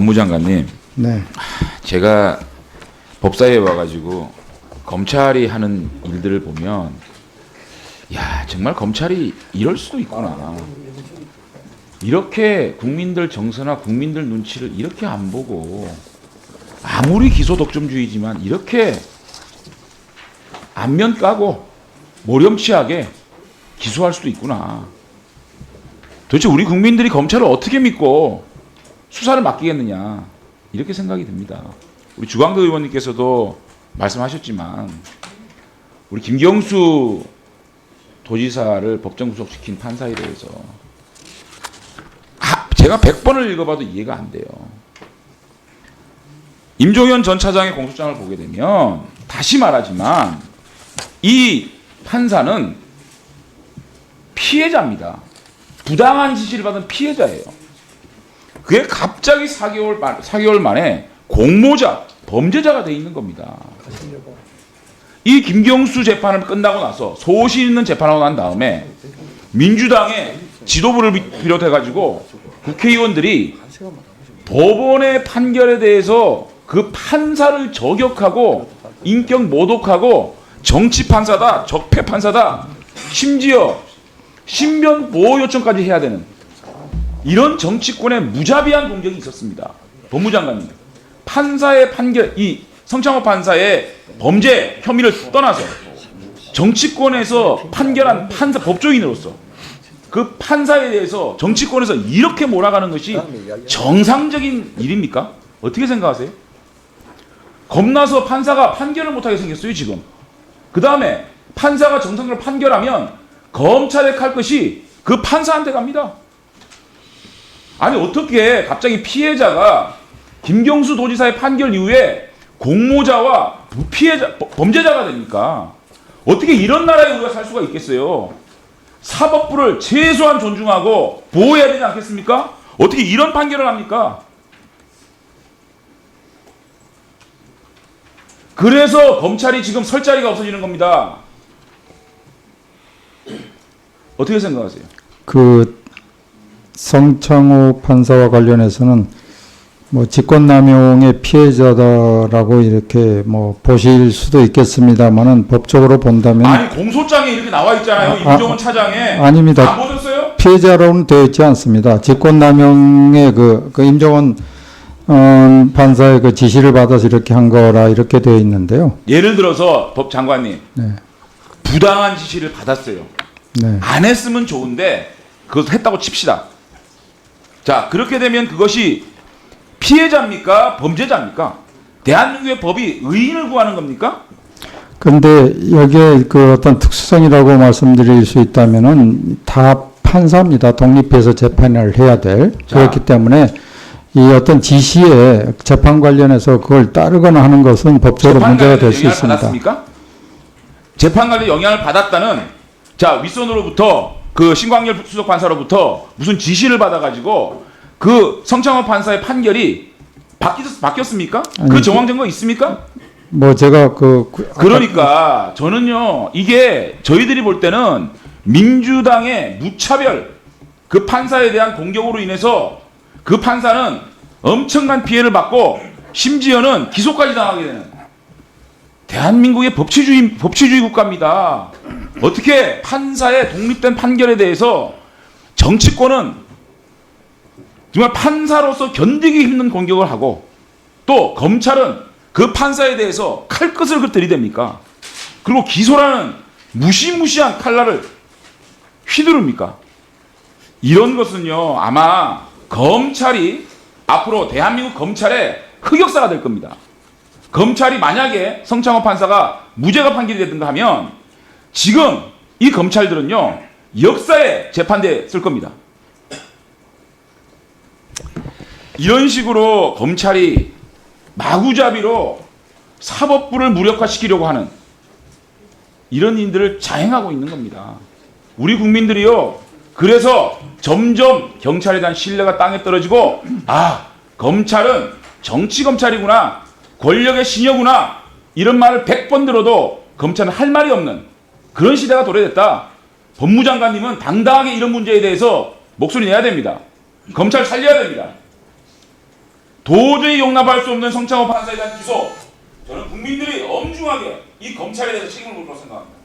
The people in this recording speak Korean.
법무장관님, 네. 제가 법사위에 와가지고 검찰이 하는 일들을 보면, 야, 정말 검찰이 이럴 수도 있구나. 이렇게 국민들 정서나 국민들 눈치를 이렇게 안 보고, 아무리 기소 독점주의지만 이렇게 안면 까고 모렴치하게 기소할 수도 있구나. 도대체 우리 국민들이 검찰을 어떻게 믿고 수사를 맡기겠느냐, 이렇게 생각이 듭니다. 우리 주광덕 의원님께서도 말씀하셨지만 우리 김경수 도지사를 법정 구속시킨 판사에 대해서 제가 100번을 읽어봐도 이해가 안 돼요. 임종현 전 차장의 공소장을 보게 되면 다시 말하지만 이 판사는 피해자입니다. 부당한 지시를 받은 피해자예요. 그게 갑자기 4개월 만에 공모자, 범죄자가 돼 있는 겁니다. 이 김경수 재판을 끝나고 나서 소신 있는 재판하고 난 다음에 민주당의 지도부를 비롯해가지고 국회의원들이 법원의 판결에 대해서 그 판사를 저격하고 인격 모독하고 정치 판사다, 적폐 판사다, 심지어 신변 보호 요청까지 해야 되는 이런 정치권의 무자비한 공격이 있었습니다. 법무장관님, 판사의 판결, 이 성창호 판사의 범죄 혐의를 떠나서 정치권에서 판결한 판사 법조인으로서 그 판사에 대해서 정치권에서 이렇게 몰아가는 것이 정상적인 일입니까? 어떻게 생각하세요? 겁나서 판사가 판결을 못하게 생겼어요, 지금. 그 다음에 판사가 정상적으로 판결하면 검찰의 칼끝이 그 판사한테 갑니다. 아니, 어떻게 갑자기 피해자가 김경수 도지사의 판결 이후에 공모자와 피해자, 범죄자가 됩니까? 어떻게 이런 나라에 우리가 살 수가 있겠어요? 사법부를 최소한 존중하고 보호해야 되지 않겠습니까? 어떻게 이런 판결을 합니까? 그래서 검찰이 지금 설 자리가 없어지는 겁니다. 어떻게 생각하세요? 그 성창호 판사와 관련해서는 뭐 직권남용의 피해자다라고 이렇게 뭐 보실 수도 있겠습니다만은 법적으로 본다면 아니, 공소장에 이렇게 나와 있잖아요. 임종원 차장에. 아닙니다. 안 보셨어요? 피해자로는 되어 있지 않습니다. 직권남용의 그 임종원 판사의 그 지시를 받아서 이렇게 한 거라 이렇게 되어 있는데요. 예를 들어서 법 장관님, 네. 부당한 지시를 받았어요. 네. 안 했으면 좋은데 그것을 했다고 칩시다. 자, 그렇게 되면 그것이 피해자입니까? 범죄자입니까? 대한민국의 법이 의인을 구하는 겁니까? 근데 여기에 그 어떤 특수성이라고 말씀드릴 수 있다면은 다 판사입니다. 독립해서 재판을 해야 될. 자. 그렇기 때문에 이 어떤 지시에 재판 관련해서 그걸 따르거나 하는 것은 법적으로 문제가 될 수 있습니다. 받았습니까? 재판 관련 영향을 받았다는, 자, 윗선으로부터 그 신광열 수석 판사로부터 무슨 지시를 받아가지고 그 성창호 판사의 판결이 바뀌었습니까? 아니, 그 정황 증거 있습니까? 뭐 제가 그러니까 저는요, 이게 저희들이 볼 때는 민주당의 무차별 그 판사에 대한 공격으로 인해서 그 판사는 엄청난 피해를 받고 심지어는 기소까지 당하게 되는 대한민국의 법치주의 국가입니다. 어떻게 판사의 독립된 판결에 대해서 정치권은 정말 판사로서 견디기 힘든 공격을 하고 또 검찰은 그 판사에 대해서 칼끝을 들이댑니까? 그리고 기소라는 무시무시한 칼날을 휘두릅니까? 이런 것은요, 아마 검찰이 앞으로 대한민국 검찰의 흑역사가 될 겁니다. 검찰이 만약에 성창호 판사가 무죄가 판결이 됐든가 하면 지금 이 검찰들은요, 역사의 재판대에 쓸 겁니다. 이런 식으로 검찰이 마구잡이로 사법부를 무력화시키려고 하는 이런 일들을 자행하고 있는 겁니다. 우리 국민들이요, 그래서 점점 경찰에 대한 신뢰가 땅에 떨어지고, 아, 검찰은 정치검찰이구나, 권력의 신여구나, 이런 말을 100번 들어도 검찰은 할 말이 없는 그런 시대가 도래됐다. 법무장관님은 당당하게 이런 문제에 대해서 목소리 내야 됩니다. 검찰 살려야 됩니다. 도저히 용납할 수 없는 성창호 판사에 대한 기소, 저는 국민들이 엄중하게 이 검찰에 대해서 책임을 물 거라고 생각합니다.